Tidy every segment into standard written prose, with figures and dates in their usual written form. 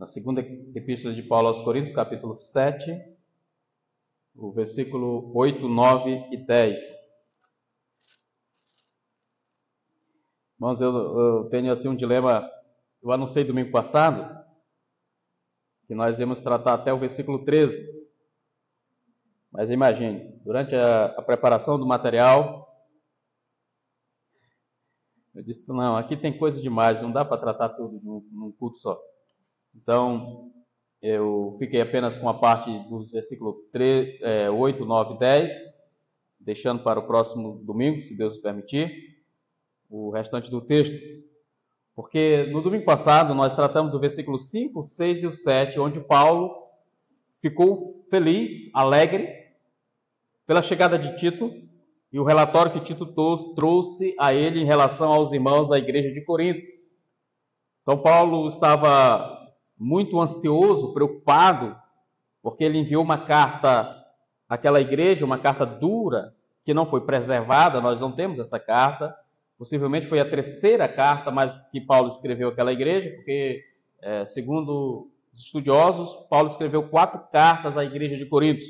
na segunda epístola de Paulo aos Coríntios, capítulo 7, o versículo 8, 9 e 10. Irmãos, eu tenho assim um dilema. Eu anunciei domingo passado que nós íamos tratar até o versículo 13. Mas imagine, durante a preparação do material, eu disse, não, aqui tem coisa demais, não dá para tratar tudo num culto só. Então, eu fiquei apenas com a parte dos versículos 8, 9 e 10, deixando para o próximo domingo, se Deus permitir, o restante do texto. Porque no domingo passado nós tratamos do versículo 5, 6 e o 7, onde Paulo ficou feliz, alegre, pela chegada de Tito e o relatório que Tito trouxe a ele em relação aos irmãos da igreja de Corinto. Então Paulo estava muito ansioso, preocupado, porque ele enviou uma carta àquela igreja, uma carta dura, que não foi preservada, nós não temos essa carta. Possivelmente foi a terceira carta que Paulo escreveu àquela igreja, porque, segundo os estudiosos, Paulo escreveu 4 cartas à igreja de Corinto.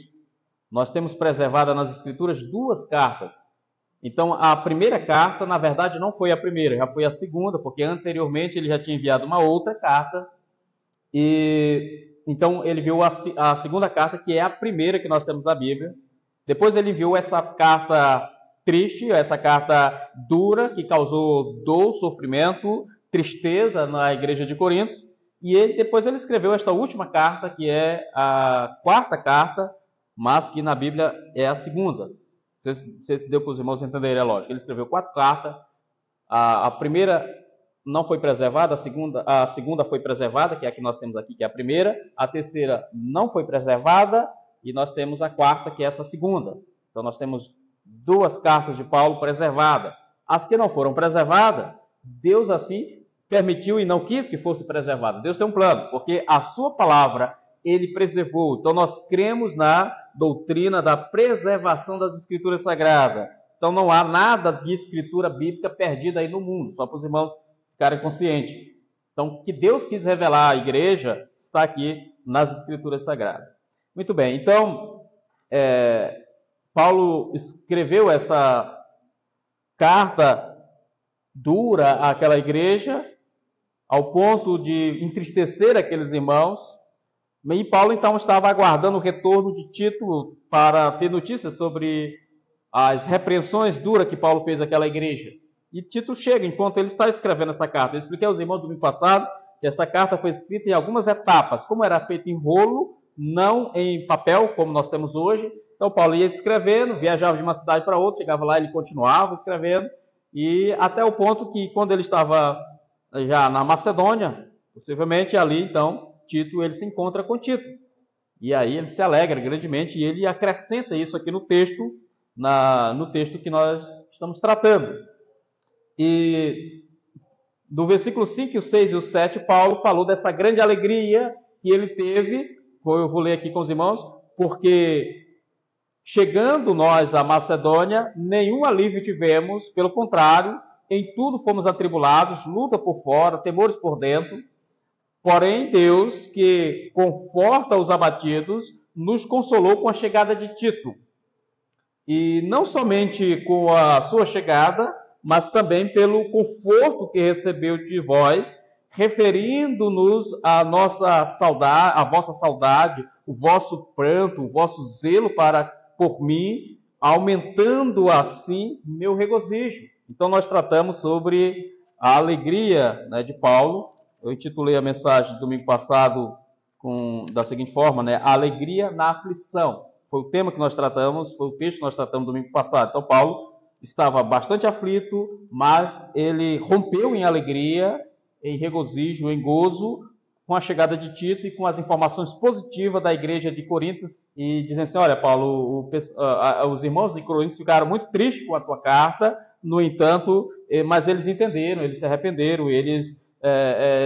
Nós temos preservada nas Escrituras 2 cartas. Então, a primeira carta, na verdade, não foi a primeira, já foi a segunda, porque anteriormente ele já tinha enviado uma outra carta. E então ele enviou a segunda carta, que é a primeira que nós temos na Bíblia. Depois ele enviou essa carta triste, essa carta dura, que causou dor, sofrimento, tristeza na igreja de Corinto. E depois ele escreveu esta última carta, que é a 4ª carta, mas que na Bíblia é a segunda. Se deu para os irmãos entenderem a lógica. Ele escreveu 4 cartas. A primeira não foi preservada, a segunda foi preservada, que é a que nós temos aqui, que é a primeira. A terceira não foi preservada, e nós temos a 4ª, que é essa segunda. Então nós temos 2 cartas de Paulo preservadas. As que não foram preservadas, Deus assim permitiu e não quis que fosse preservada. Deus tem um plano, porque a sua palavra ele preservou. Então nós cremos na doutrina da preservação das Escrituras Sagradas. Então não há nada de escritura bíblica perdida aí no mundo, só para os irmãos ficarem conscientes. Então o que Deus quis revelar à igreja está aqui nas Escrituras Sagradas. Muito bem, então Paulo escreveu essa carta dura àquela igreja, ao ponto de entristecer aqueles irmãos. E Paulo, então, estava aguardando o retorno de Tito para ter notícias sobre as repreensões duras que Paulo fez àquela igreja. E Tito chega enquanto ele está escrevendo essa carta. Eu expliquei aos irmãos do domingo passado que essa carta foi escrita em algumas etapas. Como era feita em rolo, não em papel, como nós temos hoje. Então, Paulo ia escrevendo, viajava de uma cidade para outra, chegava lá, ele continuava escrevendo. E até o ponto que, quando ele estava já na Macedônia, possivelmente ali, então, Tito, ele se encontra com Tito. E aí ele se alegra grandemente e ele acrescenta isso aqui no texto, no texto que nós estamos tratando. E do versículo 5, o 6 e o 7, Paulo falou dessa grande alegria que ele teve, eu vou ler aqui com os irmãos, porque chegando nós à Macedônia, nenhum alívio tivemos, pelo contrário, em tudo fomos atribulados, luta por fora, temores por dentro. Porém, Deus, que conforta os abatidos, nos consolou com a chegada de Tito. E não somente com a sua chegada, mas também pelo conforto que recebeu de vós, referindo-nos à nossa saudade, à vossa saudade, o vosso pranto, o vosso zelo por mim, aumentando assim meu regozijo. Então nós tratamos sobre a alegria, né, de Paulo. Eu intitulei a mensagem domingo passado da seguinte forma, né? A alegria na aflição. Foi o tema que nós tratamos, foi o texto que nós tratamos domingo passado. Então Paulo estava bastante aflito, mas ele rompeu em alegria, em regozijo, em gozo, com a chegada de Tito e com as informações positivas da igreja de Corinto, e dizendo assim, olha Paulo, os irmãos de Corinto ficaram muito tristes com a tua carta, no entanto, mas eles entenderam, eles se arrependeram, eles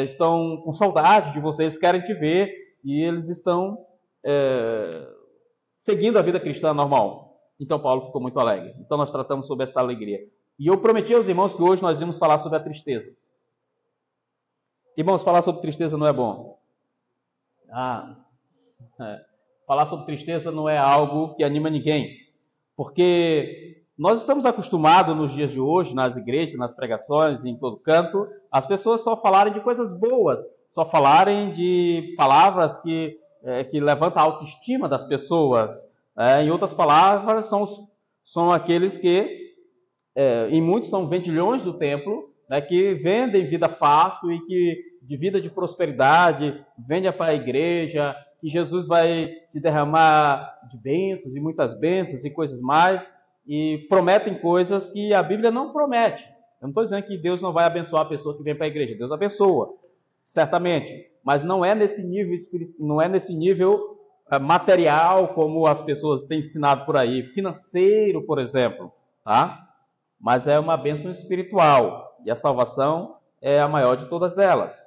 estão com saudade de vocês, querem te ver, e eles estão seguindo a vida cristã normal. Então Paulo ficou muito alegre. Então nós tratamos sobre esta alegria. E eu prometi aos irmãos que hoje nós íamos falar sobre a tristeza. Irmãos, falar sobre tristeza não é bom. Ah, falar sobre tristeza não é algo que anima ninguém, porque nós estamos acostumados nos dias de hoje, nas igrejas, nas pregações, em todo canto, as pessoas só falarem de coisas boas, só falarem de palavras que levantam a autoestima das pessoas. Em outras palavras, são aqueles que, em muitos são vendilhões do templo, né, que vendem vida fácil e que de vida de prosperidade, vendem para a igreja, que Jesus vai te derramar de bênçãos e muitas bênçãos e coisas mais, e prometem coisas que a Bíblia não promete. Eu não estou dizendo que Deus não vai abençoar a pessoa que vem para a igreja, Deus abençoa, certamente, mas não é nesse nível, não é nesse nível material como as pessoas têm ensinado por aí, financeiro, por exemplo, tá? Mas é uma bênção espiritual, e a salvação é a maior de todas elas.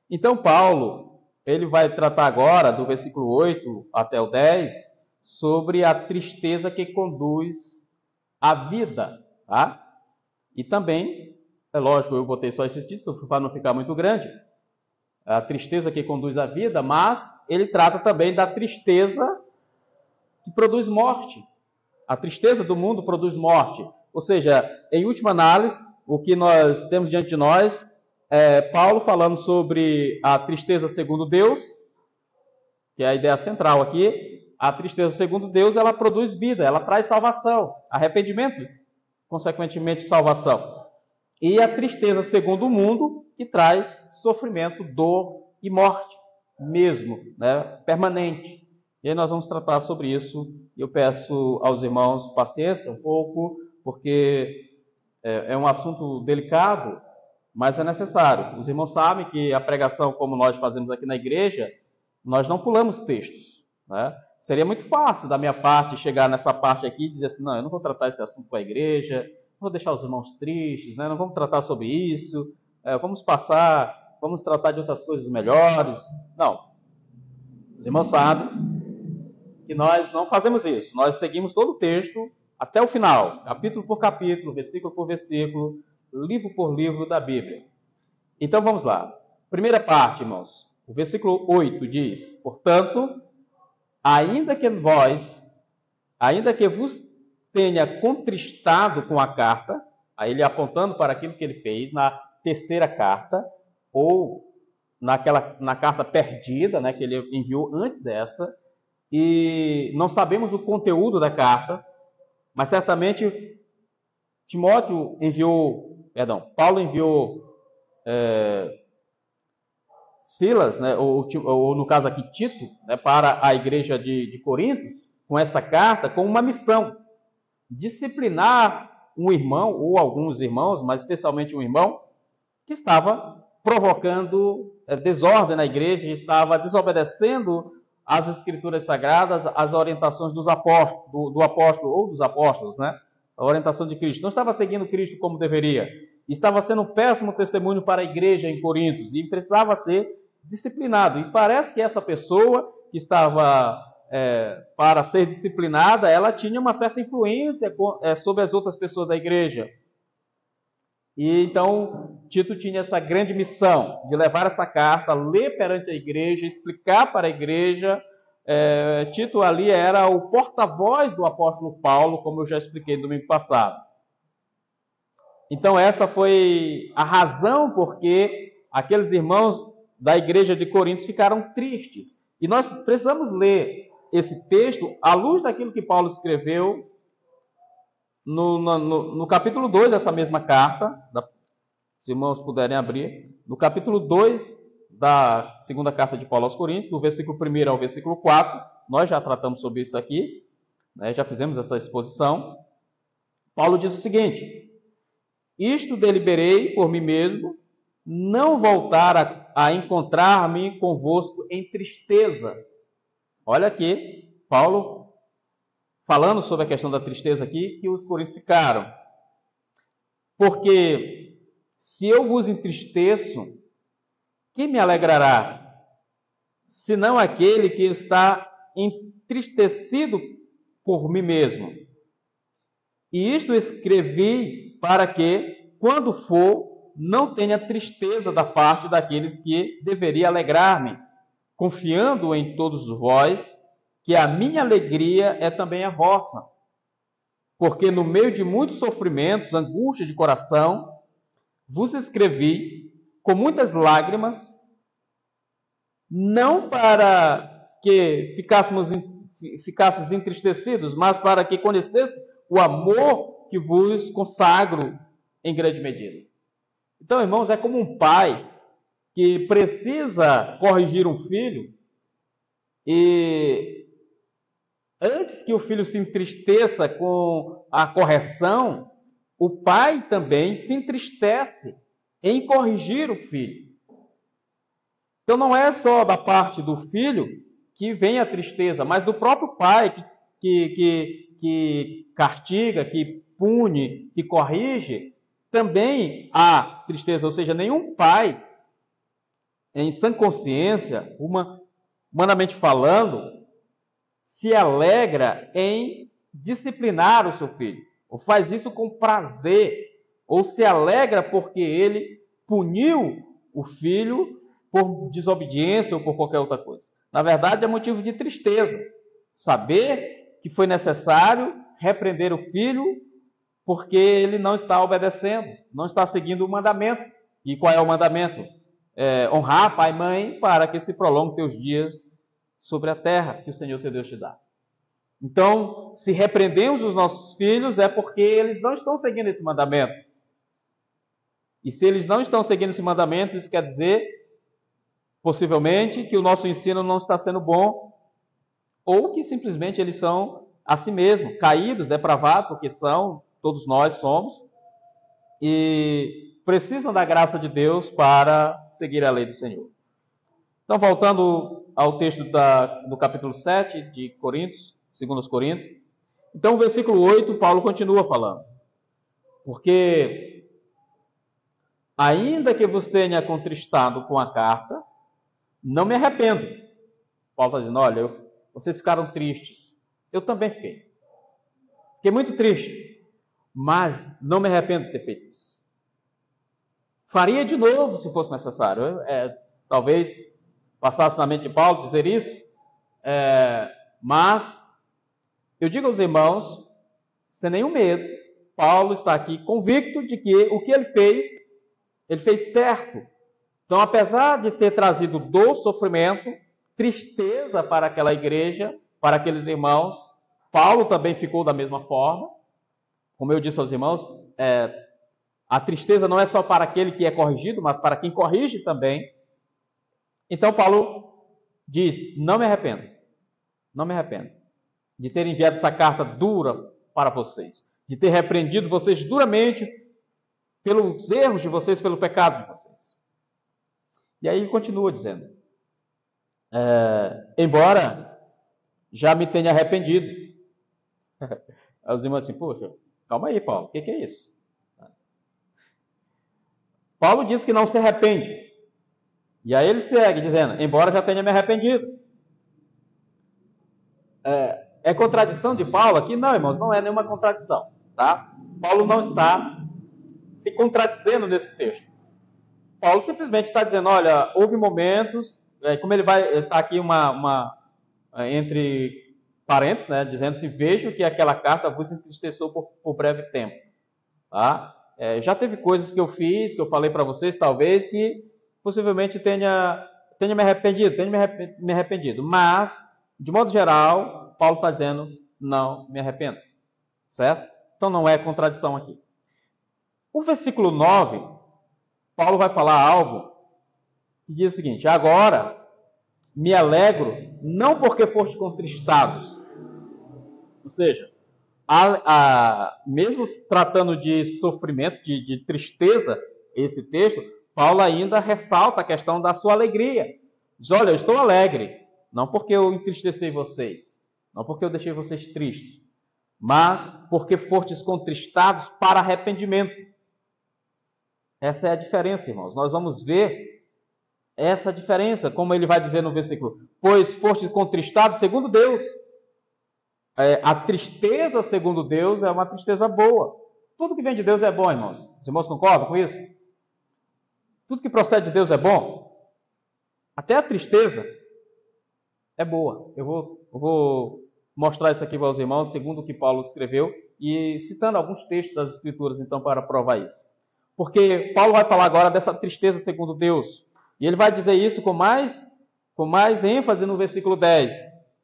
Então, Paulo, ele vai tratar agora, do versículo 8 até o 10, sobre a tristeza que conduz à vida, tá? E também, é lógico, eu botei só esse título para não ficar muito grande, a tristeza que conduz à vida, mas ele trata também da tristeza que produz morte. A tristeza do mundo produz morte. Ou seja, em última análise, o que nós temos diante de nós é Paulo falando sobre a tristeza segundo Deus, que é a ideia central aqui. A tristeza segundo Deus, ela produz vida, ela traz salvação, arrependimento, consequentemente salvação. E a tristeza segundo o mundo, que traz sofrimento, dor e morte, mesmo, né? Permanente. E aí nós vamos tratar sobre isso. Eu peço aos irmãos paciência um pouco, porque é um assunto delicado, mas é necessário. Os irmãos sabem que a pregação, como nós fazemos aqui na igreja, nós não pulamos textos, né? Seria muito fácil da minha parte chegar nessa parte aqui e dizer assim, não, eu não vou tratar esse assunto com a igreja, não vou deixar os irmãos tristes, né? Não vamos tratar sobre isso, vamos tratar de outras coisas melhores. Não. Os irmãos sabem que nós não fazemos isso. Nós seguimos todo o texto até o final, capítulo por capítulo, versículo por versículo, livro por livro da Bíblia. Então vamos lá. Primeira parte, irmãos. O versículo 8 diz: portanto, ainda que vos tenha contristado com a carta, aí ele apontando para aquilo que ele fez na terceira carta, ou na carta perdida, né, que ele enviou antes dessa, e não sabemos o conteúdo da carta, mas certamente Paulo enviou Silas, né, ou no caso aqui Tito, né, para a igreja de Corintos, com esta carta, com uma missão: disciplinar um irmão, ou alguns irmãos, mas especialmente um irmão, que estava provocando desordem na igreja, estava desobedecendo as escrituras sagradas, as orientações do apóstolo ou dos apóstolos, né? A orientação de Cristo. Não estava seguindo Cristo como deveria. Estava sendo um péssimo testemunho para a igreja em Corintos e precisava ser disciplinado. E parece que essa pessoa que estava para ser disciplinada, ela tinha uma certa influência sobre as outras pessoas da igreja. E então Tito tinha essa grande missão de levar essa carta, ler perante a igreja, explicar para a igreja. Tito ali era o porta-voz do apóstolo Paulo, como eu já expliquei no domingo passado. Então essa foi a razão porque aqueles irmãos da igreja de Corinto ficaram tristes. E nós precisamos ler esse texto à luz daquilo que Paulo escreveu no capítulo 2 dessa mesma carta. Os irmãos puderem abrir, no capítulo 2 da segunda carta de Paulo aos Coríntios, do versículo 1 ao versículo 4, nós já tratamos sobre isso aqui, né, já fizemos essa exposição. Paulo diz o seguinte: isto deliberei por mim mesmo, não voltar a encontrar-me convosco em tristeza. Olha aqui, Paulo falando sobre a questão da tristeza aqui, que os coríntios ficaram. Porque se eu vos entristeço, quem me alegrará? Senão aquele que está entristecido por mim mesmo. E isto escrevi para que, quando for, não tenha tristeza da parte daqueles que deveria alegrar-me. confiando em todos vós, que a minha alegria é também a vossa. Porque no meio de muitos sofrimentos, angústia de coração, vos escrevi com muitas lágrimas, não para que ficasses entristecidos, mas para que conhecesse o amor que vos consagro em grande medida. Então, irmãos, é como um pai que precisa corrigir um filho e antes que o filho se entristeça com a correção, o pai também se entristece em corrigir o filho. Então não é só da parte do filho que vem a tristeza, mas do próprio pai que castiga, que pune, que corrige, também há tristeza. Ou seja, nenhum pai, em sã consciência, humanamente falando, se alegra em disciplinar o seu filho, ou faz isso com prazer, ou se alegra porque ele puniu o filho por desobediência ou por qualquer outra coisa. Na verdade, é motivo de tristeza saber que foi necessário repreender o filho porque ele não está obedecendo, não está seguindo o mandamento. E qual é o mandamento? Honrar pai e mãe para que se prolongue teus dias sobre a terra que o Senhor teu Deus te dá. Então, se repreendemos os nossos filhos, é porque eles não estão seguindo esse mandamento. E se eles não estão seguindo esse mandamento, isso quer dizer, possivelmente, que o nosso ensino não está sendo bom, ou que simplesmente eles são a si mesmos, caídos, depravados, porque são, todos nós somos, e precisam da graça de Deus para seguir a lei do Senhor. Então, voltando ao texto do capítulo 7 de Coríntios, 2 Coríntios. Então, o versículo 8, Paulo continua falando. Porque, ainda que vos tenha contristado com a carta, não me arrependo. Paulo está dizendo, olha, vocês ficaram tristes. Eu também fiquei. Fiquei muito triste. Mas não me arrependo de ter feito isso. Faria de novo, se fosse necessário. Talvez passasse na mente de Paulo dizer isso, mas eu digo aos irmãos, sem nenhum medo, Paulo está aqui convicto de que o que ele fez certo. Então, apesar de ter trazido dor, sofrimento, tristeza para aquela igreja, para aqueles irmãos, Paulo também ficou da mesma forma. Como eu disse aos irmãos, a tristeza não é só para aquele que é corrigido, mas para quem corrige também. Então, Paulo diz, não me arrependo de ter enviado essa carta dura para vocês, de ter repreendido vocês duramente pelos erros de vocês, pelo pecado de vocês. E aí ele continua dizendo, embora já me tenha arrependido. Aí os irmãos assim, poxa, calma aí, Paulo, o que é isso? Paulo diz que não se arrepende. E aí ele segue dizendo, embora já tenha me arrependido. É contradição de Paulo aqui? Não, irmãos, não é nenhuma contradição. Tá? Paulo não está se contradizendo nesse texto. Paulo simplesmente está dizendo, olha, houve momentos, como ele vai estar aqui entre parênteses, né, dizendo assim, vejo que aquela carta vos entristeceu por breve tempo. Tá? Já teve coisas que eu fiz, que eu falei para vocês, talvez, que possivelmente tenha me arrependido. Mas, de modo geral, Paulo está dizendo, não me arrependo. Certo? Então não é contradição aqui. O versículo 9, Paulo vai falar algo que diz o seguinte, agora me alegro, não porque foste contristados. Ou seja, mesmo tratando de sofrimento, de tristeza, esse texto, Paulo ainda ressalta a questão da sua alegria. Diz, olha, eu estou alegre, não porque eu entristeci vocês, não porque eu deixei vocês tristes, mas porque fostes contristados para arrependimento. Essa é a diferença, irmãos. Nós vamos ver essa diferença, como ele vai dizer no versículo, pois fostes contristados segundo Deus. A tristeza segundo Deus é uma tristeza boa. Tudo que vem de Deus é bom, irmãos. Os irmãos concordam com isso? Tudo que procede de Deus é bom. Até a tristeza. é boa. Eu vou mostrar isso aqui para os irmãos, segundo o que Paulo escreveu, e citando alguns textos das Escrituras, então, para provar isso. Porque Paulo vai falar agora dessa tristeza segundo Deus. E ele vai dizer isso com mais ênfase no versículo 10,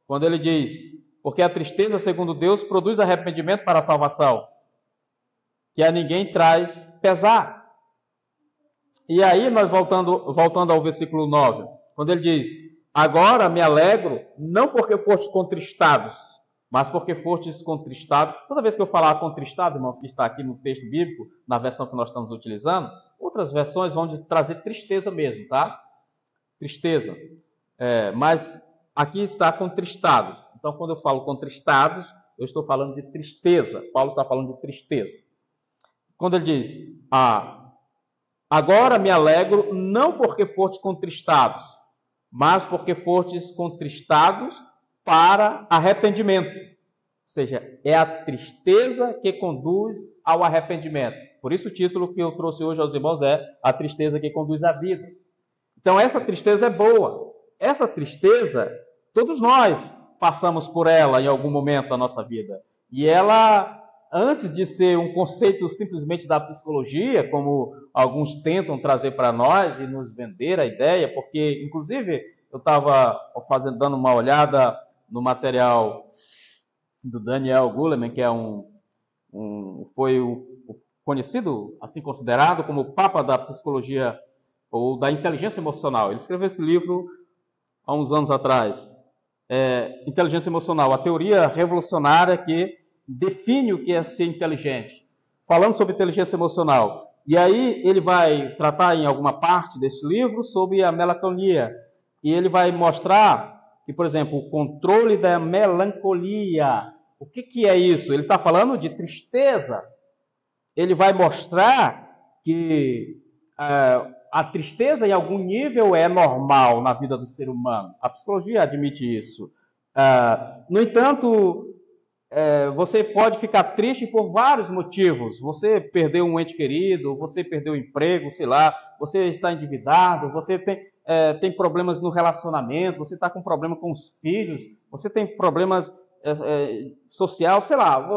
quando ele diz: porque a tristeza segundo Deus produz arrependimento para a salvação, que a ninguém traz pesar. E aí, nós voltando ao versículo 9, quando ele diz: agora me alegro, não porque fostes contristados, mas porque fostes contristados. Toda vez que eu falar contristado, irmãos, que está aqui no texto bíblico, na versão que nós estamos utilizando, outras versões vão trazer tristeza mesmo, tá? Tristeza. Mas aqui está contristados. Então, quando eu falo contristados, eu estou falando de tristeza. Paulo está falando de tristeza. Quando ele diz: agora me alegro, não porque fostes contristados, mas porque fostes contristados para arrependimento. Ou seja, é a tristeza que conduz ao arrependimento. Por isso o título que eu trouxe hoje aos irmãos é A Tristeza que Conduz à Vida. Então essa tristeza é boa. Essa tristeza, todos nós passamos por ela em algum momento da nossa vida. E ela, antes de ser um conceito simplesmente da psicologia, como alguns tentam trazer para nós e nos vender a ideia, porque, inclusive, eu estava dando uma olhada no material do Daniel Goleman, que é foi o conhecido, assim considerado, como o papa da psicologia ou da inteligência emocional. Ele escreveu esse livro há uns anos atrás. Inteligência emocional, a teoria revolucionária que define o que é ser inteligente. Falando sobre inteligência emocional. E aí ele vai tratar em alguma parte desse livro sobre a melancolia. E ele vai mostrar que, por exemplo, o controle da melancolia. O que é isso? Ele está falando de tristeza. Ele vai mostrar que a tristeza, em algum nível, é normal na vida do ser humano. A psicologia admite isso. No entanto, você pode ficar triste por vários motivos. Você perdeu um ente querido, você perdeu o emprego, sei lá, você está endividado, você tem problemas no relacionamento, você está com problema com os filhos, você tem problemas social, sei lá.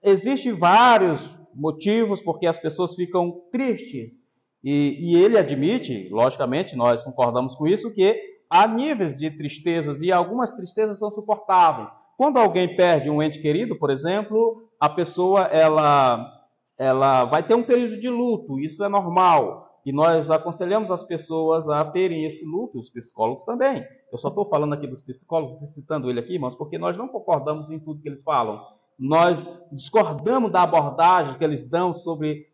Existem vários motivos porque as pessoas ficam tristes. E ele admite, logicamente, nós concordamos com isso, que há níveis de tristezas e algumas tristezas são suportáveis. Quando alguém perde um ente querido, por exemplo, a pessoa ela vai ter um período de luto, isso é normal. E nós aconselhamos as pessoas a terem esse luto, os psicólogos também. Eu só estou falando aqui dos psicólogos e citando ele aqui, irmãos, porque nós não concordamos em tudo que eles falam. Nós discordamos da abordagem que eles dão sobre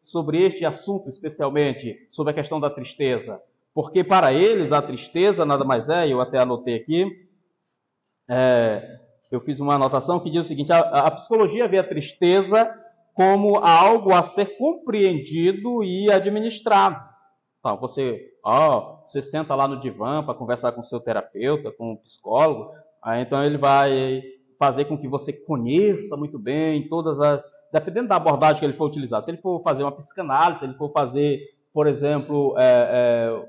este assunto, especialmente sobre a questão da tristeza. Porque para eles a tristeza nada mais eu até anotei aqui, eu fiz uma anotação que diz o seguinte: a psicologia vê a tristeza como algo a ser compreendido e administrado. Então, você senta lá no divã para conversar com o seu terapeuta, com o psicólogo, então ele vai fazer com que você conheça muito bem dependendo da abordagem que ele for utilizar. Se ele for fazer uma psicanálise, se ele for fazer, por exemplo,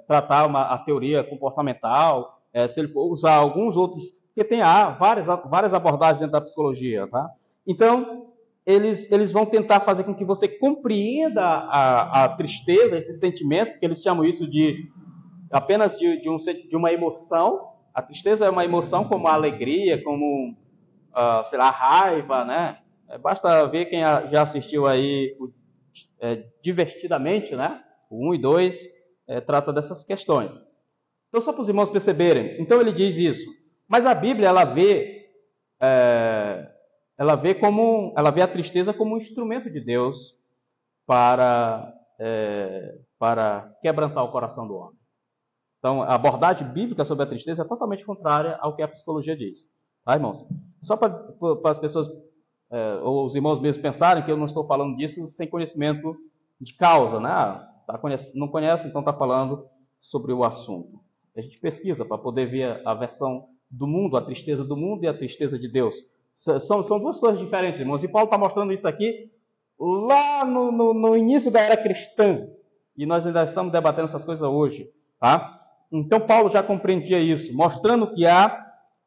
tratar a teoria comportamental, se ele for usar alguns outros, porque há várias abordagens dentro da psicologia, tá? Então, eles vão tentar fazer com que você compreenda a tristeza, esse sentimento, que eles chamam isso apenas de uma emoção. A tristeza é uma emoção como a alegria, como sei lá, a raiva, né? Basta ver quem já assistiu aí Divertidamente, né? O 1 e 2 trata dessas questões. Então, só para os irmãos perceberem. Então, ele diz isso. Mas a Bíblia, ela vê a tristeza como um instrumento de Deus para quebrantar o coração do homem. Então, a abordagem bíblica sobre a tristeza é totalmente contrária ao que a psicologia diz. Tá, irmãos? Só para as pessoas, ou os irmãos mesmos pensarem que eu não estou falando disso sem conhecimento de causa, né? Não conhece, então está falando sobre o assunto. A gente pesquisa para poder ver a versão do mundo, a tristeza do mundo e a tristeza de Deus. São duas coisas diferentes, irmãos. E Paulo está mostrando isso aqui lá no início da era cristã. E nós ainda estamos debatendo essas coisas hoje. Tá? Então, Paulo já compreendia isso, mostrando que há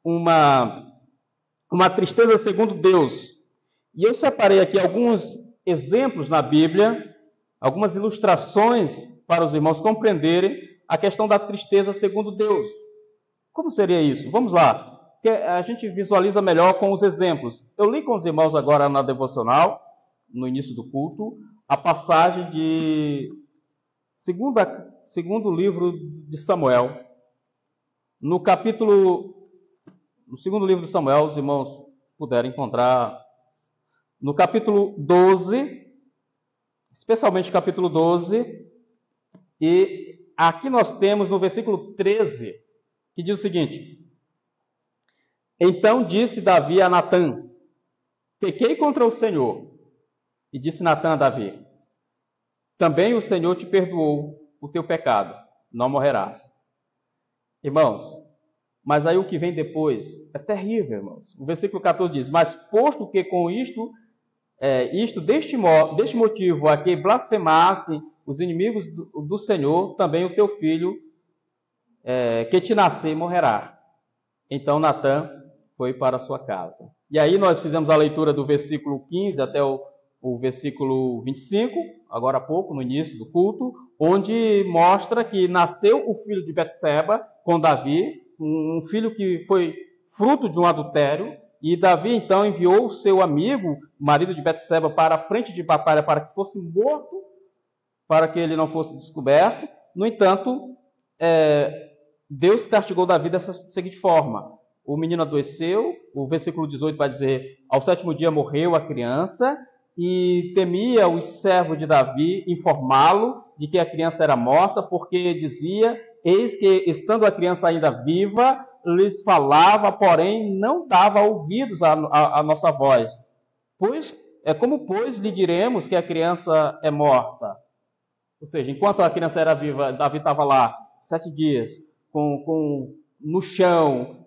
uma tristeza segundo Deus. E eu separei aqui alguns exemplos na Bíblia, algumas ilustrações para os irmãos compreenderem a questão da tristeza segundo Deus. Como seria isso? Vamos lá. Que a gente visualiza melhor com os exemplos. Eu li com os irmãos agora na devocional, no início do culto, a passagem de segundo livro de Samuel. No segundo livro de Samuel, os irmãos puderem encontrar, no capítulo 12, especialmente capítulo 12, e aqui nós temos no versículo 13, que diz o seguinte: Então disse Davi a Natã: Pequei contra o Senhor. E disse Natã a Davi: Também o Senhor te perdoou o teu pecado, não morrerás. Irmãos, mas aí o que vem depois é terrível, irmãos. O versículo 14 diz: Mas posto que com isto deste motivo a que blasfemassem os inimigos do Senhor, também o teu filho que te nascer morrerá. Então Natã foi para a sua casa. E aí nós fizemos a leitura do versículo 15 até o versículo 25, agora há pouco, no início do culto, onde mostra que nasceu o filho de Betseba com Davi, um filho que foi fruto de um adultério, e Davi então enviou o seu amigo, marido de Betseba, para a frente de batalha para que fosse morto, para que ele não fosse descoberto. No entanto, Deus castigou Davi dessa seguinte forma: o menino adoeceu, o versículo 18 vai dizer: ao sétimo dia morreu a criança, e temia os servos de Davi informá-lo de que a criança era morta, porque dizia: eis que, estando a criança ainda viva, lhes falava, porém não dava ouvidos à nossa voz. Pois lhe diremos que a criança é morta? Ou seja, enquanto a criança era viva, Davi estava lá 7 dias, no chão,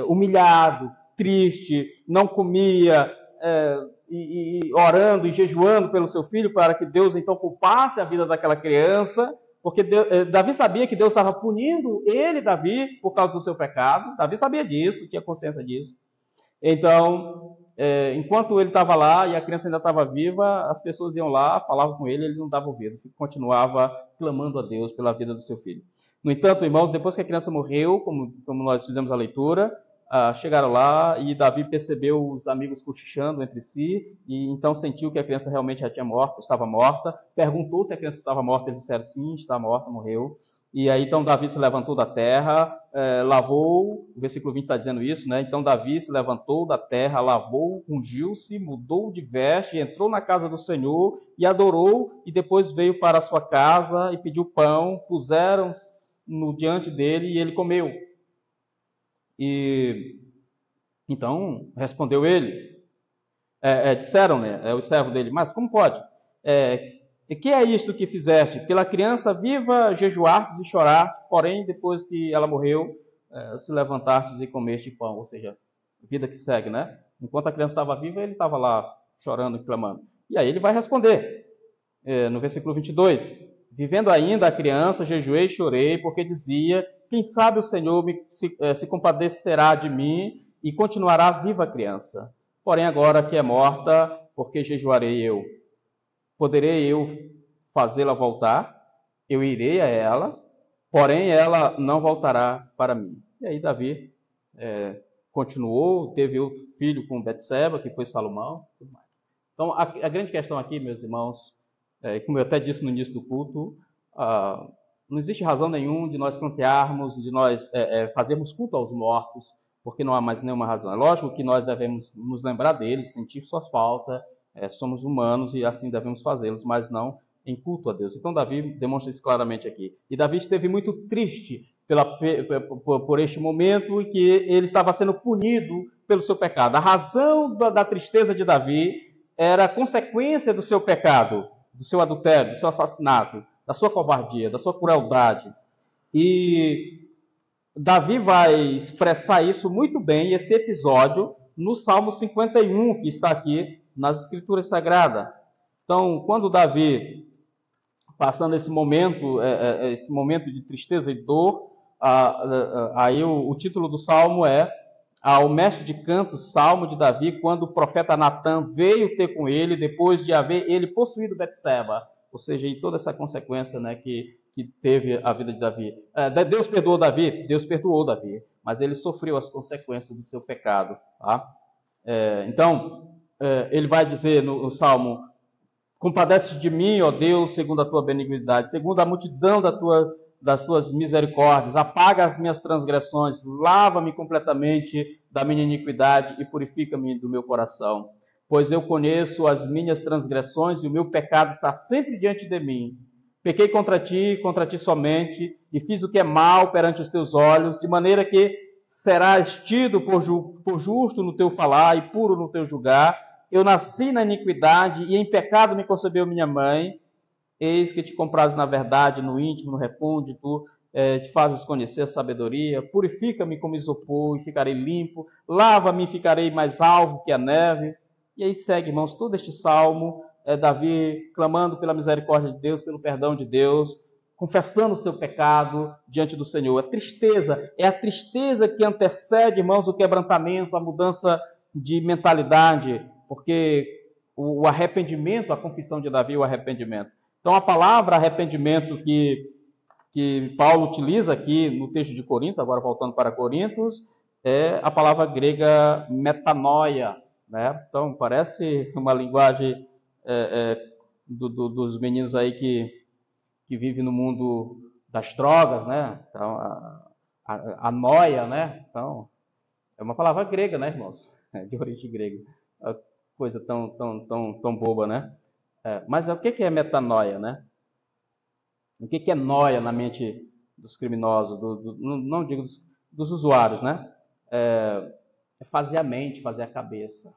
humilhado, triste, não comia, e orando e jejuando pelo seu filho para que Deus então poupasse a vida daquela criança, porque Davi sabia que Deus estava punindo Davi, por causa do seu pecado. Davi sabia disso, tinha consciência disso. Então, enquanto ele estava lá e a criança ainda estava viva, as pessoas iam lá, falavam com ele não dava ouvido, continuava clamando a Deus pela vida do seu filho. No entanto, irmãos, depois que a criança morreu, como nós fizemos a leitura, chegaram lá e Davi percebeu os amigos cochichando entre si, e então sentiu que a criança realmente já estava morta. Perguntou se a criança estava morta, eles disseram sim, está morta, morreu. E aí então Davi se levantou da terra, lavou, o versículo 20 está dizendo isso, né? Então Davi se levantou da terra, lavou, ungiu-se, mudou de veste, entrou na casa do Senhor e adorou, e depois veio para a sua casa e pediu pão, puseram diante dele e ele comeu. E então respondeu ele, disseram, né, o servo dele: mas como pode? E que é isto que fizeste? Pela criança viva jejuastes e choraste, porém depois que ela morreu, se levantastes e comeste pão. Ou seja, vida que segue, né? Enquanto a criança estava viva, ele estava lá chorando e clamando. E aí ele vai responder, no versículo 22, vivendo ainda a criança, jejuei e chorei, porque dizia: quem sabe o Senhor se compadecerá de mim e continuará viva a criança. Porém agora que é morta, porque jejuarei eu? Poderei eu fazê-la voltar? Eu irei a ela, porém ela não voltará para mim. E aí Davi continuou, teve outro filho com Betseba, que foi Salomão. Tudo mais. Então a grande questão aqui, meus irmãos, como eu até disse no início do culto, não existe razão nenhuma de nós plantearmos, de nós fazermos culto aos mortos, porque não há mais nenhuma razão. É lógico que nós devemos nos lembrar deles, sentir sua falta, somos humanos e assim devemos fazê-los, mas não em culto a Deus. Então Davi demonstra isso claramente aqui. E Davi esteve muito triste por este momento em que ele estava sendo punido pelo seu pecado. A razão da tristeza de Davi era a consequência do seu pecado, do seu adultério, do seu assassinato, da sua covardia, da sua crueldade. E Davi vai expressar isso muito bem, esse episódio, no Salmo 51, que está aqui nas Escrituras Sagradas. Então, quando Davi, passando esse momento de tristeza e dor, Aí o título do salmo é ao mestre de canto, salmo de Davi, quando o profeta Natã veio ter com ele, depois de haver ele possuído Betseba. Ou seja, em toda essa consequência, né, que teve a vida de Davi. Deus perdoou Davi? Deus perdoou Davi, mas ele sofreu as consequências do seu pecado. Tá? Então, ele vai dizer no salmo: compadece de mim, ó Deus, segundo a tua benignidade, segundo a multidão das tuas misericórdias, apaga as minhas transgressões, lava-me completamente da minha iniquidade e purifica-me do meu coração. Pois eu conheço as minhas transgressões e o meu pecado está sempre diante de mim. Pequei contra ti somente, e fiz o que é mal perante os teus olhos, de maneira que serás tido por justo no teu falar e puro no teu julgar. Eu nasci na iniquidade e em pecado me concebeu minha mãe. Eis que te comprazes na verdade, no íntimo, no recôndito, te fazes conhecer a sabedoria. Purifica-me como isopor e ficarei limpo. Lava-me e ficarei mais alvo que a neve. E aí segue, irmãos, todo este salmo, Davi clamando pela misericórdia de Deus, pelo perdão de Deus, confessando o seu pecado diante do Senhor. A tristeza que antecede, irmãos, o quebrantamento, a mudança de mentalidade, porque o arrependimento, a confissão de Davi, o arrependimento. Então, a palavra arrependimento que Paulo utiliza aqui no texto de Corinto, agora voltando para Coríntios, é a palavra grega metanoia, né? Então, parece uma linguagem dos meninos aí que vivem no mundo das drogas, né? Então, a noia, né? Então, é uma palavra grega, né, irmãos? De origem grega. Coisa tão boba, né? Mas o que é metanoia, né? O que é noia na mente dos criminosos, não digo dos usuários, né? É fazer a mente, fazer a cabeça.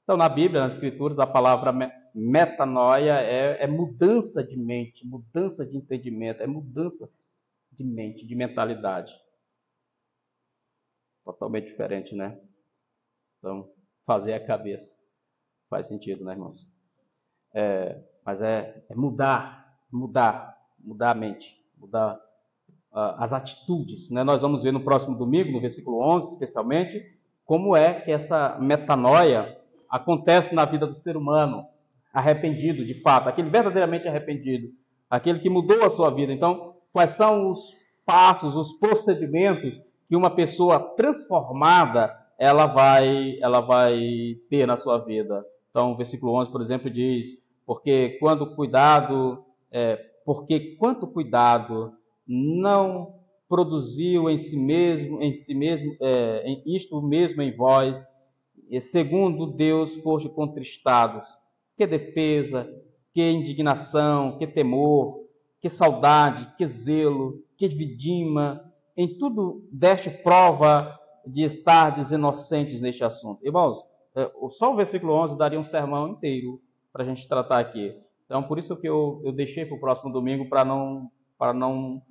Então, na Bíblia, nas Escrituras, a palavra metanoia é mudança de mente, mudança de entendimento, é mudança de mente, de mentalidade. Totalmente diferente, né? Então, fazer a cabeça. Faz sentido, né, irmãos? Mas é mudar a mente, mudar as atitudes, né? Nós vamos ver no próximo domingo, no versículo 11, especialmente, como é que essa metanoia acontece na vida do ser humano, arrependido, de fato, aquele verdadeiramente arrependido, aquele que mudou a sua vida. Então, quais são os passos, os procedimentos que uma pessoa transformada ela vai ter na sua vida? Então, o versículo 11, por exemplo, diz: porque quanto cuidado não produziu em si mesmo, isto mesmo em vós, e segundo Deus foste contristados. Que defesa, que indignação, que temor, que saudade, que zelo, que vidima, em tudo deste prova de estardes inocentes neste assunto. Irmãos, só o versículo 11 daria um sermão inteiro para a gente tratar aqui. Então, por isso que eu deixei para o próximo domingo, para não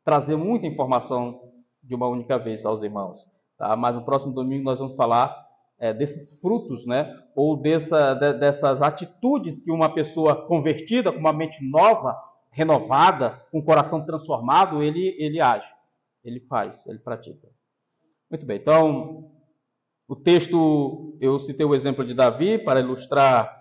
trazer muita informação de uma única vez aos irmãos. Tá? Mas no próximo domingo nós vamos falar desses frutos, né? Ou dessas atitudes que uma pessoa convertida, com uma mente nova, renovada, com o coração transformado, ele age, ele faz, ele pratica. Muito bem, então, o texto, eu citei o exemplo de Davi para ilustrar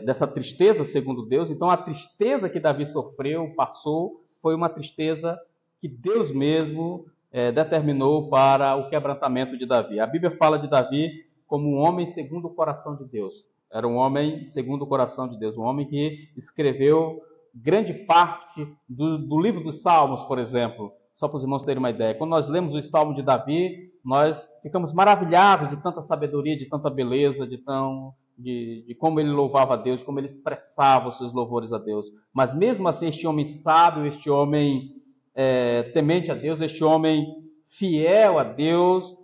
dessa tristeza segundo Deus. Então, a tristeza que Davi sofreu, passou, foi uma tristeza que Deus mesmo determinou para o quebrantamento de Davi. A Bíblia fala de Davi como um homem segundo o coração de Deus. Era um homem segundo o coração de Deus, um homem que escreveu grande parte do livro dos Salmos, por exemplo. Só para os irmãos terem uma ideia. Quando nós lemos os Salmos de Davi, nós ficamos maravilhados de tanta sabedoria, de tanta beleza, de como ele louvava a Deus, como ele expressava os seus louvores a Deus. Mas mesmo assim, este homem sábio, este homem temente a Deus, este homem fiel a Deus,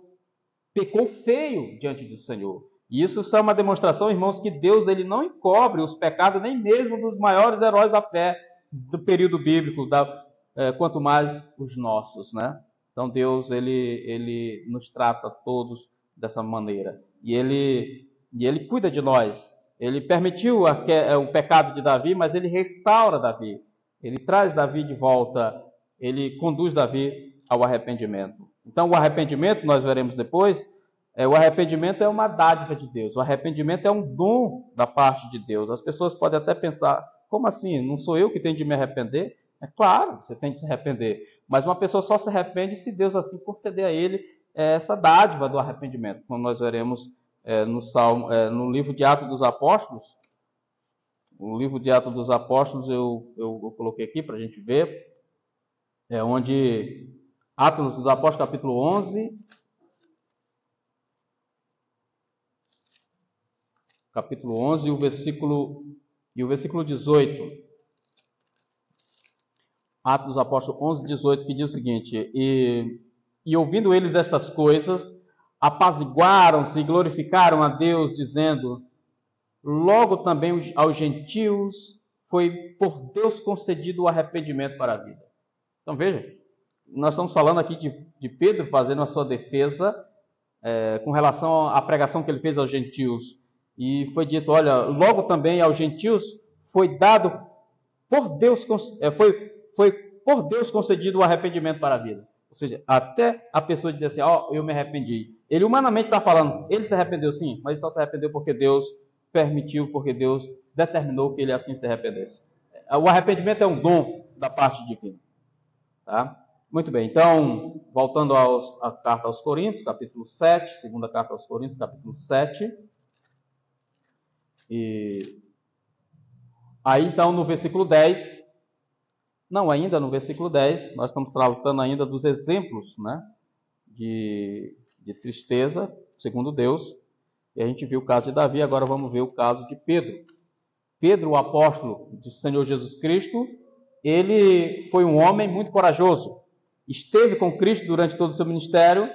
pecou feio diante do Senhor. E isso é uma demonstração, irmãos, que Deus ele não encobre os pecados nem mesmo dos maiores heróis da fé do período bíblico, quanto mais os nossos, né? Então Deus ele nos trata todos dessa maneira. E ele cuida de nós. Ele permitiu o pecado de Davi, mas ele restaura Davi. Ele traz Davi de volta. ele conduz Davi ao arrependimento. Então, o arrependimento, nós veremos depois, o arrependimento é uma dádiva de Deus. O arrependimento é um dom da parte de Deus. As pessoas podem até pensar, como assim? Não sou eu que tenho de me arrepender? É claro, você tem de se arrepender. Mas uma pessoa só se arrepende se Deus assim conceder a ele essa dádiva do arrependimento, como nós veremos no livro de Atos dos Apóstolos. O livro de Atos dos Apóstolos eu coloquei aqui para a gente ver, onde Atos dos Apóstolos, capítulo 11, e o versículo 18. Atos dos Apóstolos 11, 18, que diz o seguinte: E ouvindo eles estas coisas, apaziguaram-se e glorificaram a Deus, dizendo: Logo também aos gentios foi por Deus concedido o arrependimento para a vida. Então veja, nós estamos falando aqui de Pedro fazendo a sua defesa com relação à pregação que ele fez aos gentios. E foi dito, olha, logo também aos gentios foi dado por Deus, foi por Deus concedido o arrependimento para a vida. Ou seja, até a pessoa dizer assim, eu me arrependi. Ele humanamente está falando, ele se arrependeu sim, mas ele só se arrependeu porque Deus permitiu, porque Deus determinou que ele assim se arrependesse. O arrependimento é um dom da parte divina. Tá? Muito bem, então, voltando à carta aos Coríntios, capítulo 7, segunda carta aos Coríntios, capítulo 7. E aí, então, no versículo 10, não, ainda no versículo 10, nós estamos tratando ainda dos exemplos, né, de tristeza, segundo Deus, e a gente viu o caso de Davi, agora vamos ver o caso de Pedro. Pedro, o apóstolo do Senhor Jesus Cristo, ele foi um homem muito corajoso, esteve com Cristo durante todo o seu ministério,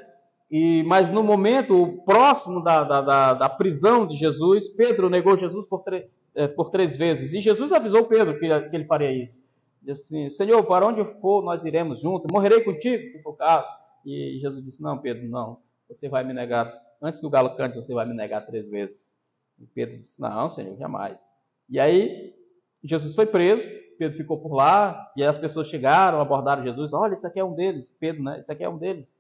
mas no momento próximo da prisão de Jesus, Pedro negou Jesus por 3 vezes, e Jesus avisou Pedro que ele faria isso. Disse assim, Senhor, para onde for nós iremos juntos, morrerei contigo, se for o caso. E Jesus disse, não, Pedro, não, você vai me negar, antes do galo cante, você vai me negar 3 vezes. E Pedro disse, não, Senhor, jamais. E aí, Jesus foi preso, Pedro ficou por lá, e aí as pessoas chegaram, abordaram Jesus, olha, isso aqui é um deles, Pedro, né? Isso aqui é um deles.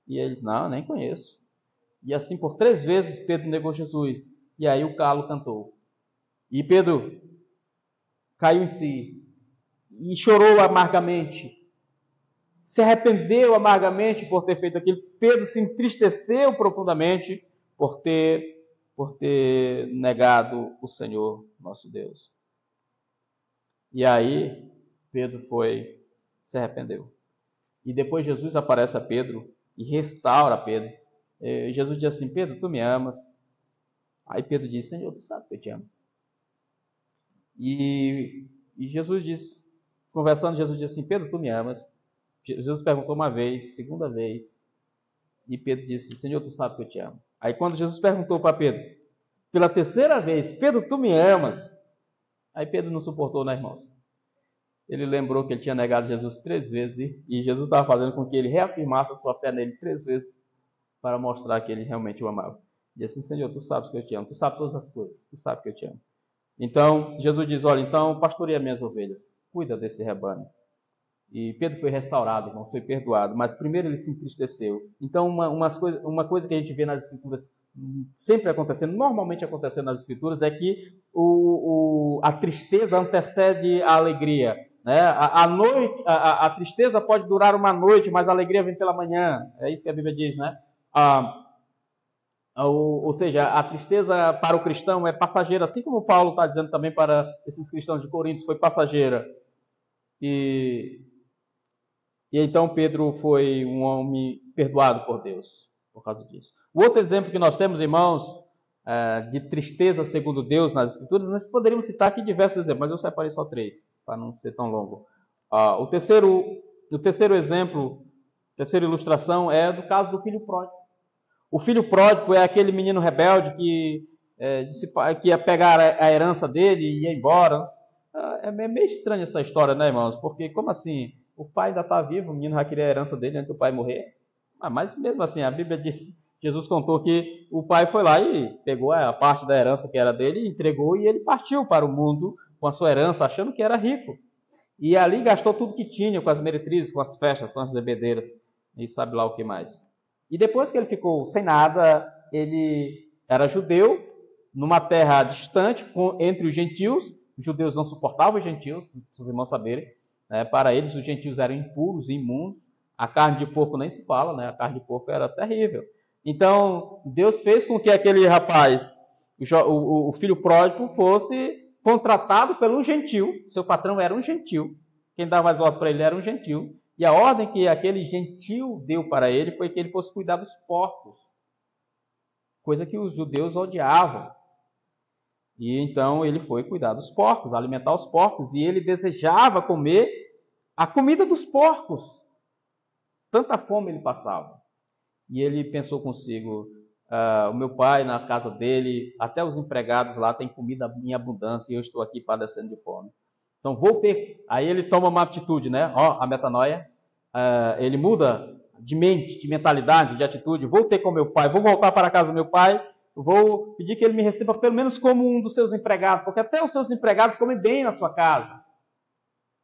E eles, não, nem conheço. E assim, por 3 vezes, Pedro negou Jesus. E aí o galo cantou. E Pedro caiu em si, e chorou amargamente, se arrependeu amargamente por ter feito aquilo. Pedro se entristeceu profundamente por ter negado o Senhor, nosso Deus. E aí, Pedro se arrependeu. E depois Jesus aparece a Pedro e restaura Pedro. E Jesus diz assim, Pedro, tu me amas? Aí Pedro diz, Senhor, tu sabe que eu te amo. E Jesus disse, conversando, Jesus disse assim, Pedro, tu me amas? Jesus perguntou uma vez, segunda vez, e Pedro disse, Senhor, tu sabe que eu te amo. Aí quando Jesus perguntou para Pedro, pela 3ª vez, Pedro, tu me amas? Aí Pedro não suportou, né, irmãos? Ele lembrou que ele tinha negado Jesus 3 vezes, e Jesus estava fazendo com que ele reafirmasse a sua fé nele 3 vezes, para mostrar que ele realmente o amava. E assim, Senhor, tu sabes que eu te amo, tu sabes todas as coisas, tu sabes que eu te amo. Então, Jesus diz, olha, então pastoreia minhas ovelhas, cuida desse rebanho. E Pedro foi restaurado, irmão, foi perdoado, mas primeiro ele se entristeceu. Então, uma coisa que a gente vê nas Escrituras sempre acontecendo, normalmente acontecendo nas Escrituras, é que a tristeza antecede a alegria. Né? A tristeza pode durar uma noite, mas a alegria vem pela manhã. É isso que a Bíblia diz, né? Ou seja, a tristeza para o cristão é passageira, assim como Paulo está dizendo também para esses cristãos de Coríntios, foi passageira. E então Pedro foi um homem perdoado por Deus, por causa disso. O outro exemplo que nós temos, irmãos, de tristeza segundo Deus nas Escrituras, nós poderíamos citar aqui diversos exemplos, mas eu separei só 3, para não ser tão longo. O terceiro exemplo, terceira ilustração é do caso do filho pródigo. O filho pródigo é aquele menino rebelde que ia pegar a herança dele e ia embora. É meio estranha essa história, né, irmãos? Porque como assim? O pai ainda está vivo, o menino vai querer a herança dele antes do pai morrer. Mas mesmo assim, a Bíblia diz, Jesus contou que o pai foi lá e pegou a parte da herança que era dele, entregou e ele partiu para o mundo com a sua herança, achando que era rico. E ali gastou tudo que tinha, com as meretrizes, com as festas, com as bebedeiras, e sabe lá o que mais. E depois que ele ficou sem nada, ele era judeu, numa terra distante, entre os gentios. Os judeus não suportavam os gentios, se os irmãos saberem. Para eles, os gentios eram impuros e imundos. A carne de porco nem se fala, né? A carne de porco era terrível. Então, Deus fez com que aquele rapaz, o filho pródigo, fosse contratado pelo gentil. Seu patrão era um gentil. Quem dava mais ordem para ele era um gentil. E a ordem que aquele gentil deu para ele foi que ele fosse cuidar dos porcos. Coisa que os judeus odiavam. E então ele foi cuidar dos porcos, alimentar os porcos. E ele desejava comer a comida dos porcos. Tanta fome ele passava. E ele pensou consigo, o meu pai, na casa dele, até os empregados lá têm comida em abundância e eu estou aqui padecendo de fome. Então vou ter. Aí ele toma uma atitude, né? A metanoia. Ele muda de mente, de mentalidade, de atitude. Vou ter com meu pai, vou voltar para a casa do meu pai, vou pedir que ele me receba pelo menos como um dos seus empregados, porque até os seus empregados comem bem na sua casa.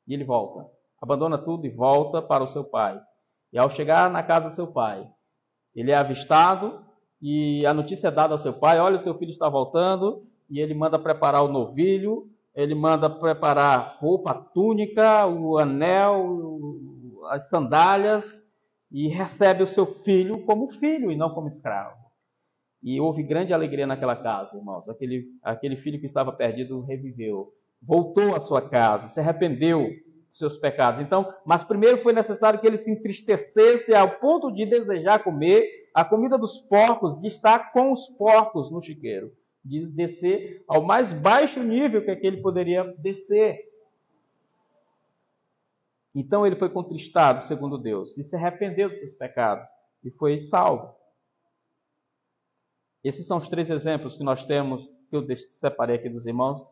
E ele volta. Abandona tudo e volta para o seu pai. E ao chegar na casa do seu pai, ele é avistado e a notícia é dada ao seu pai: olha, o seu filho está voltando. E ele manda preparar o novilho, ele manda preparar roupa, túnica, o anel, as sandálias, e recebe o seu filho como filho e não como escravo. E houve grande alegria naquela casa, irmãos. Aquele filho que estava perdido reviveu, voltou à sua casa, se arrependeu seus pecados. Então, mas primeiro foi necessário que ele se entristecesse ao ponto de desejar comer a comida dos porcos, de estar com os porcos no chiqueiro, de descer ao mais baixo nível que ele poderia descer. Então ele foi contristado, segundo Deus, e se arrependeu dos seus pecados e foi salvo. Esses são os 3 exemplos que nós temos, que eu separei aqui dos irmãos,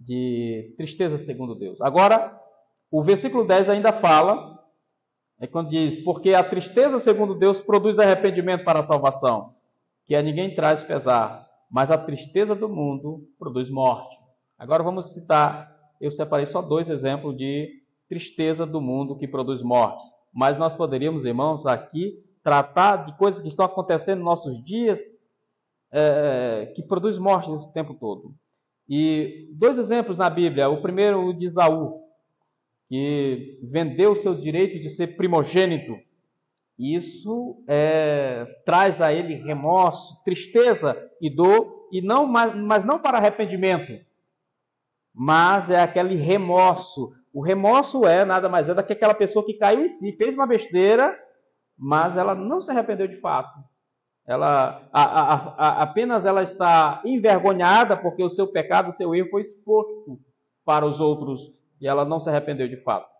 de tristeza segundo Deus. Agora, o versículo 10 ainda fala, quando diz: porque a tristeza segundo Deus produz arrependimento para a salvação, que a ninguém traz pesar, mas a tristeza do mundo produz morte. Agora vamos citar, eu separei só 2 exemplos de tristeza do mundo que produz morte. Mas nós poderíamos, irmãos, aqui tratar de coisas que estão acontecendo nos nossos dias, que produz morte o tempo todo. E 2 exemplos na Bíblia. O primeiro, o de Esaú, que vendeu o seu direito de ser primogênito. Isso traz a ele remorso, tristeza e dor, mas não para arrependimento, mas é aquele remorso. O remorso nada mais é do que aquela pessoa que caiu em si, fez uma besteira, mas ela não se arrependeu de fato. Apenas ela está envergonhada porque o seu pecado, o seu erro foi exposto para os outros e ela não se arrependeu de fato.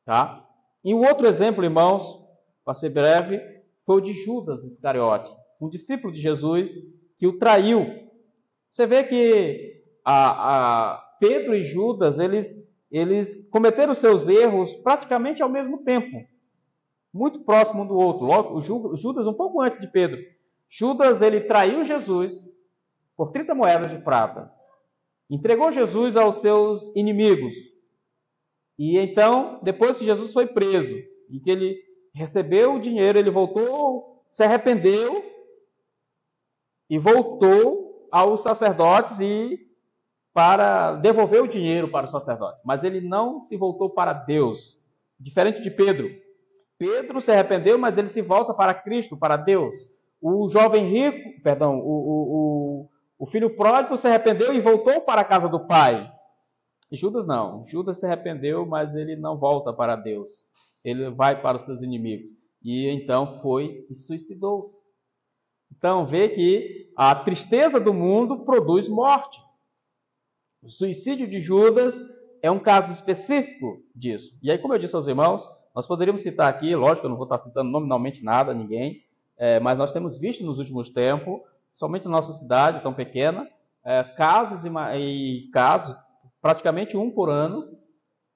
Tá? E o outro exemplo, irmãos, para ser breve, foi o de Judas Iscariote, um discípulo de Jesus que o traiu. Você vê que Pedro e Judas, eles cometeram seus erros praticamente ao mesmo tempo, muito próximo um do outro. Logo, Judas um pouco antes de Pedro. Judas, ele traiu Jesus por 30 moedas de prata. Entregou Jesus aos seus inimigos. E então, depois que Jesus foi preso e que ele recebeu o dinheiro, ele voltou, se arrependeu e voltou aos sacerdotes para devolver o dinheiro para os sacerdotes. Mas ele não se voltou para Deus, diferente de Pedro. Pedro se arrependeu, mas ele se volta para Cristo, para Deus. O jovem rico, o filho pródigo se arrependeu e voltou para a casa do pai. E Judas não. Judas se arrependeu, mas ele não volta para Deus. Ele vai para os seus inimigos. E então foi e suicidou-se. Então vê que a tristeza do mundo produz morte. O suicídio de Judas é um caso específico disso. E aí, como eu disse aos irmãos, nós poderíamos citar aqui, lógico, eu não vou estar citando nominalmente nada, ninguém, mas nós temos visto nos últimos tempos, somente na nossa cidade tão pequena, casos e casos, praticamente um por ano,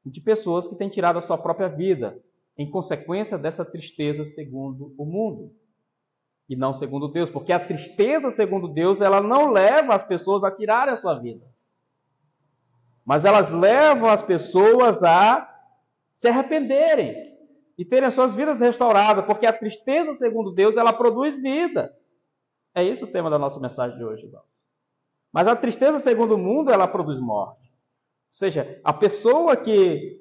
de pessoas que têm tirado a sua própria vida, em consequência dessa tristeza segundo o mundo, e não segundo Deus, porque a tristeza segundo Deus, ela não leva as pessoas a tirarem a sua vida. mas elas levam as pessoas a se arrependerem e terem as suas vidas restauradas, porque a tristeza, segundo Deus, ela produz vida. É isso o tema da nossa mensagem de hoje, irmão. Mas a tristeza, segundo o mundo, ela produz morte. Ou seja, a pessoa que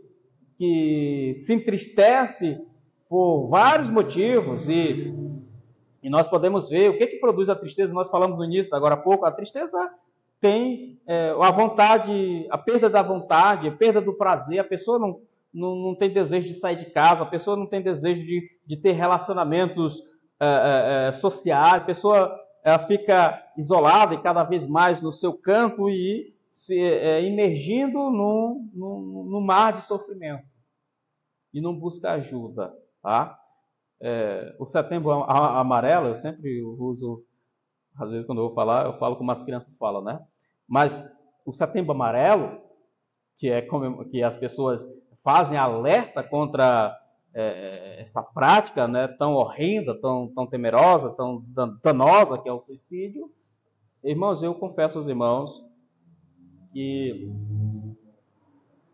se entristece por vários motivos, e nós podemos ver o que produz a tristeza. Nós falamos no início, agora há pouco, a tristeza tem a vontade, a perda da vontade, a perda do prazer. A pessoa não tem desejo de sair de casa, a pessoa não tem desejo de ter relacionamentos sociais, a pessoa fica isolada e cada vez mais no seu canto e se imergindo num mar de sofrimento e não busca ajuda, tá? O Setembro Amarelo, eu sempre uso, às vezes quando eu vou falar, eu falo como as crianças falam, né? Mas o Setembro Amarelo, que as pessoas fazem alerta contra essa prática, né, tão horrenda, tão temerosa, tão danosa, que é o suicídio. Irmãos, eu confesso aos irmãos que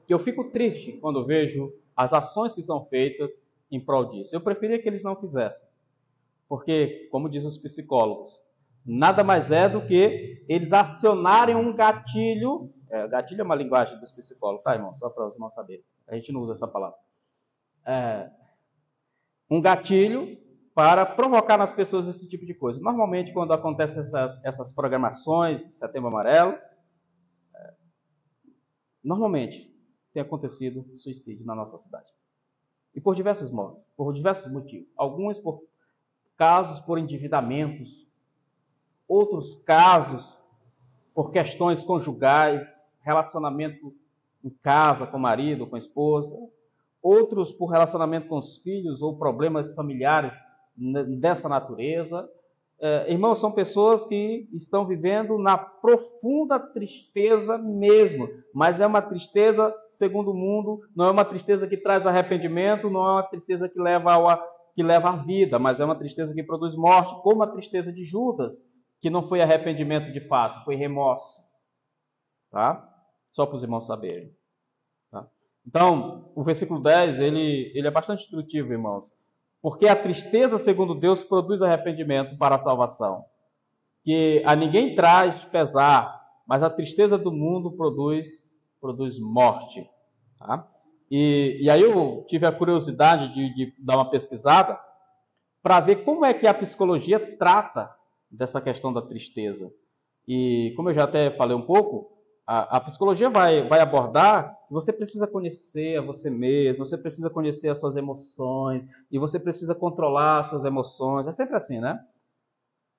eu fico triste quando vejo as ações que são feitas em prol disso. Eu preferia que eles não fizessem, porque, como dizem os psicólogos, nada mais é do que eles acionarem um gatilho. Gatilho é uma linguagem dos psicólogos, tá, irmão? Só para os irmãos saberem. A gente não usa essa palavra. Um gatilho para provocar nas pessoas esse tipo de coisa. Normalmente, quando acontecem essas programações de Setembro Amarelo, normalmente tem acontecido suicídio na nossa cidade. E por diversos modos, por diversos motivos. Alguns por casos por endividamentos, outros casos por questões conjugais, relacionamento em casa com o marido, com a esposa, outros por relacionamento com os filhos ou problemas familiares dessa natureza. Irmãos, são pessoas que estão vivendo na profunda tristeza mesmo, mas é uma tristeza segundo o mundo, não é uma tristeza que traz arrependimento, não é uma tristeza que leva à vida, mas é uma tristeza que produz morte, como a tristeza de Judas, que não foi arrependimento de fato, foi remorso. Tá? Só para os irmãos saberem. Tá? Então, o versículo 10, ele é bastante instrutivo, irmãos. Porque a tristeza, segundo Deus, produz arrependimento para a salvação. Que a ninguém traz pesar, mas a tristeza do mundo produz morte. Tá? E aí eu tive a curiosidade de dar uma pesquisada para ver como é que a psicologia trata dessa questão da tristeza. E como eu já até falei um pouco, a psicologia vai abordar que você precisa conhecer a você mesmo, você precisa conhecer as suas emoções, e você precisa controlar as suas emoções. É sempre assim, né?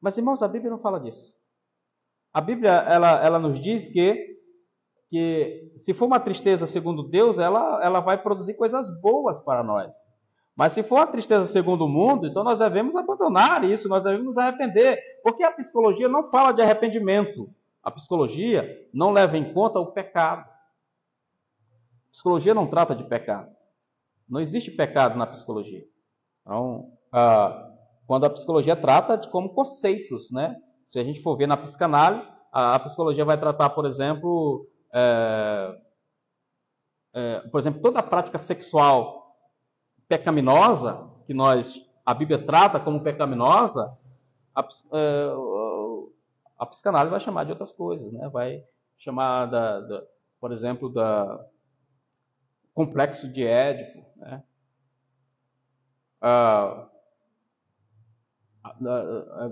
Mas, irmãos, a Bíblia não fala disso. A Bíblia, ela nos diz que se for uma tristeza segundo Deus, ela vai produzir coisas boas para nós. Mas se for uma tristeza segundo o mundo, então nós devemos abandonar isso, nós devemos nos arrepender. Porque a psicologia não fala de arrependimento. A psicologia não leva em conta o pecado. A psicologia não trata de pecado. Não existe pecado na psicologia. Então, quando a psicologia trata de como conceitos, né? Se a gente for ver na psicanálise, a psicologia vai tratar, por exemplo, toda a prática sexual pecaminosa, que a Bíblia trata como pecaminosa, a psicanálise vai chamar de outras coisas, né? Vai chamar, por exemplo, da complexo de Édipo, né?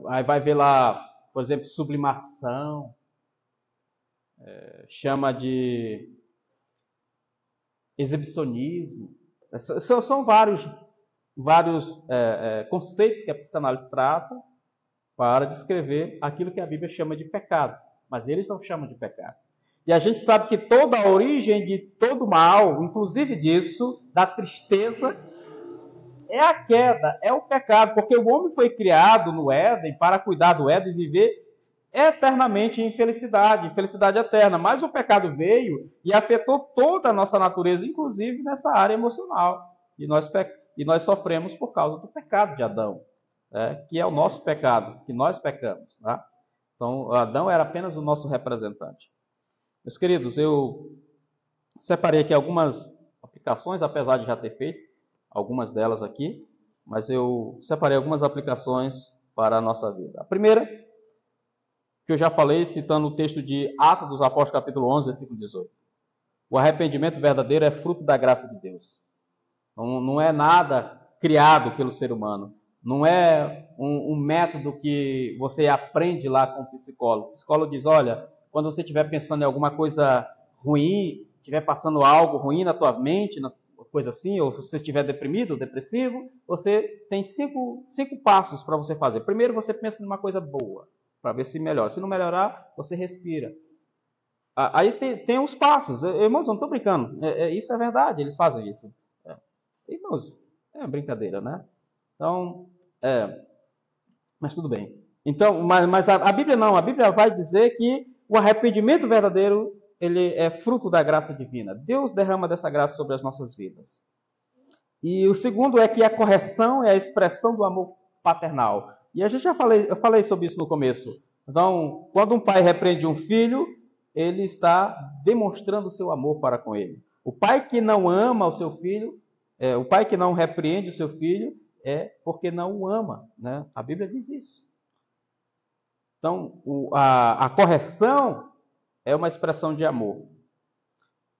Aí vai ver lá, por exemplo, sublimação, chama de exibicionismo. São vários conceitos que a psicanálise trata para descrever aquilo que a Bíblia chama de pecado, mas eles não chamam de pecado. E a gente sabe que toda a origem de todo mal, inclusive disso, da tristeza, é a queda, é o pecado, porque o homem foi criado no Éden para cuidar do Éden e viver eternamente em felicidade eterna, mas o pecado veio e afetou toda a nossa natureza, inclusive nessa área emocional, e nós sofremos por causa do pecado de Adão, que é o nosso pecado, que nós pecamos. Tá? Então, Adão era apenas o nosso representante. Meus queridos, eu separei aqui algumas aplicações, apesar de já ter feito algumas delas aqui, mas eu separei algumas aplicações para a nossa vida. A primeira, que eu já falei, citando o texto de Atos dos Apóstolos, capítulo 11, versículo 18. O arrependimento verdadeiro é fruto da graça de Deus. Não é nada criado pelo ser humano. Não é um método que você aprende lá com o psicólogo. O psicólogo diz, olha, quando você estiver pensando em alguma coisa ruim, estiver passando algo ruim na tua mente, coisa assim, ou se você estiver deprimido, depressivo, você tem cinco passos para você fazer. Primeiro, você pensa numa coisa boa, para ver se melhora. Se não melhorar, você respira. Aí tem os passos. Irmãos, eu não estou brincando. Isso é verdade, eles fazem isso. Irmãos, é brincadeira, né? Então, mas tudo bem. Então, mas a Bíblia não. A Bíblia vai dizer que o arrependimento verdadeiro, ele é fruto da graça divina. Deus derrama dessa graça sobre as nossas vidas. E o segundo é que a correção é a expressão do amor paternal. E eu falei sobre isso no começo. Então, quando um pai repreende um filho, ele está demonstrando o seu amor para com ele. O pai que não ama o seu filho, o pai que não repreende o seu filho, é porque não o ama, né? A Bíblia diz isso. Então, a correção é uma expressão de amor.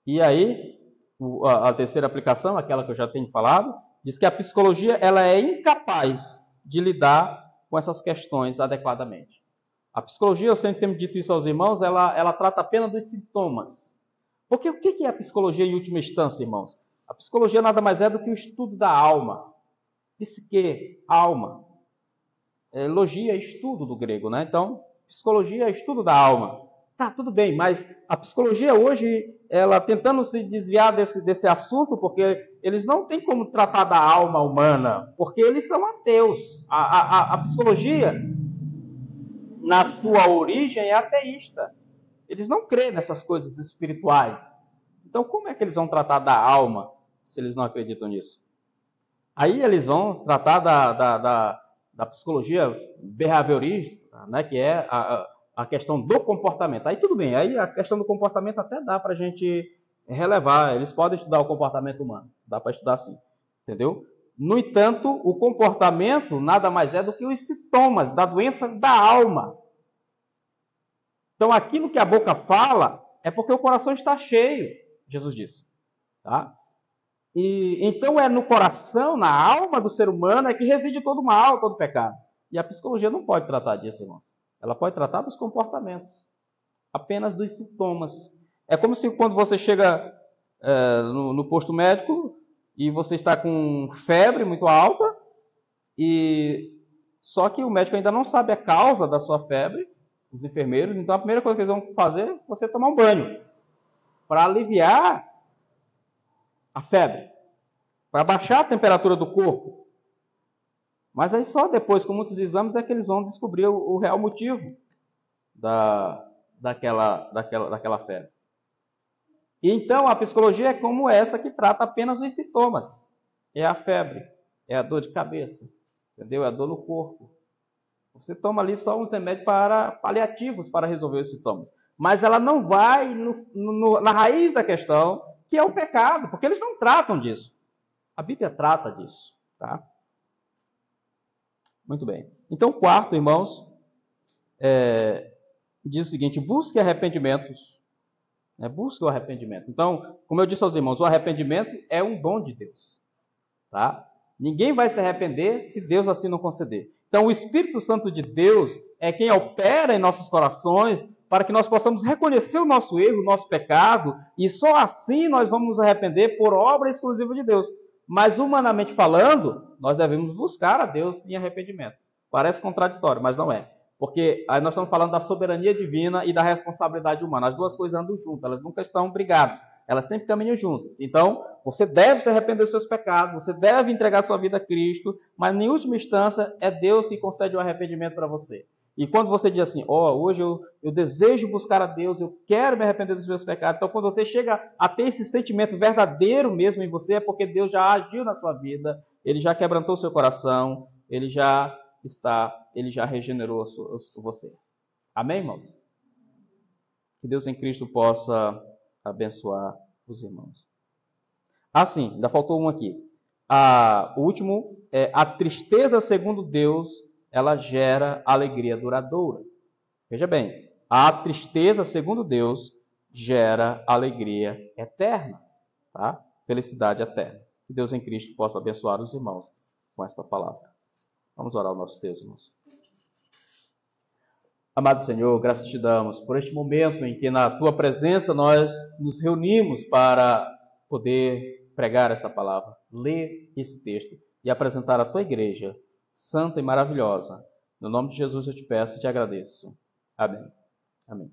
E aí, a terceira aplicação, aquela que eu já tenho falado, diz que a psicologia ela é incapaz de lidar com essas questões adequadamente. A psicologia, eu sempre tenho dito isso aos irmãos, ela trata apenas dos sintomas. Porque o que é a psicologia em última instância, irmãos? A psicologia nada mais é do que o estudo da alma. Psique, alma. Logia é estudo do grego, né? Então, psicologia é estudo da alma. Tá, tudo bem, mas a psicologia hoje, ela tentando se desviar desse assunto, porque eles não têm como tratar da alma humana, porque eles são ateus. A psicologia, na sua origem, é ateísta. Eles não creem nessas coisas espirituais. Então, como é que eles vão tratar da alma, se eles não acreditam nisso? Aí eles vão tratar da psicologia behaviorista, né, que é a questão do comportamento. Aí tudo bem, aí a questão do comportamento até dá para a gente relevar. Eles podem estudar o comportamento humano, dá para estudar sim, entendeu? No entanto, o comportamento nada mais é do que os sintomas da doença da alma. Então, aquilo que a boca fala é porque o coração está cheio, Jesus disse. Tá? E então é no coração, na alma do ser humano, é que reside todo o mal, todo o pecado. E a psicologia não pode tratar disso, irmãos. Ela pode tratar dos comportamentos, apenas dos sintomas. É como se quando você chega no posto médico e você está com febre muito alta, só que o médico ainda não sabe a causa da sua febre, os enfermeiros, então a primeira coisa que eles vão fazer é você tomar um banho, para aliviar a febre, para baixar a temperatura do corpo. Mas aí só depois, com muitos exames, é que eles vão descobrir o real motivo daquela febre. E então a psicologia é como essa que trata apenas os sintomas. É a febre, é a dor de cabeça, entendeu? É a dor no corpo. Você toma ali só uns remédios paliativos para resolver os sintomas. Mas ela não vai na raiz da questão, que é o pecado, porque eles não tratam disso. A Bíblia trata disso, tá? Muito bem. Então, quarto, irmãos, diz o seguinte: busque arrependimentos. Busque o arrependimento. Então, como eu disse aos irmãos, o arrependimento é um dom de Deus, tá? Ninguém vai se arrepender se Deus assim não conceder. Então, o Espírito Santo de Deus é quem opera em nossos corações para que nós possamos reconhecer o nosso erro, o nosso pecado, e só assim nós vamos nos arrepender por obra exclusiva de Deus. Mas, humanamente falando, nós devemos buscar a Deus em arrependimento. Parece contraditório, mas não é. Porque aí nós estamos falando da soberania divina e da responsabilidade humana. As duas coisas andam juntas, elas nunca estão brigadas. Elas sempre caminham juntas. Então, você deve se arrepender dos seus pecados, você deve entregar sua vida a Cristo, mas, em última instância, é Deus que concede o arrependimento para você. E quando você diz assim, hoje eu desejo buscar a Deus, eu quero me arrepender dos meus pecados. Então, quando você chega a ter esse sentimento verdadeiro mesmo em você, é porque Deus já agiu na sua vida, Ele já quebrantou o seu coração, Ele já regenerou você. Amém, irmãos? Que Deus em Cristo possa abençoar os irmãos. Ah, sim, ainda faltou um aqui. O último é a tristeza segundo Deus, ela gera alegria duradoura. Veja bem, a tristeza segundo Deus gera alegria eterna, tá? Felicidade eterna. Que Deus em Cristo possa abençoar os irmãos com esta palavra. Vamos orar o nosso texto, irmãos. Amado Senhor, graças te damos por este momento em que na tua presença nós nos reunimos para poder pregar esta palavra, ler esse texto e apresentar à tua igreja santa e maravilhosa. No nome de Jesus eu te peço e te agradeço. Amém. Amém.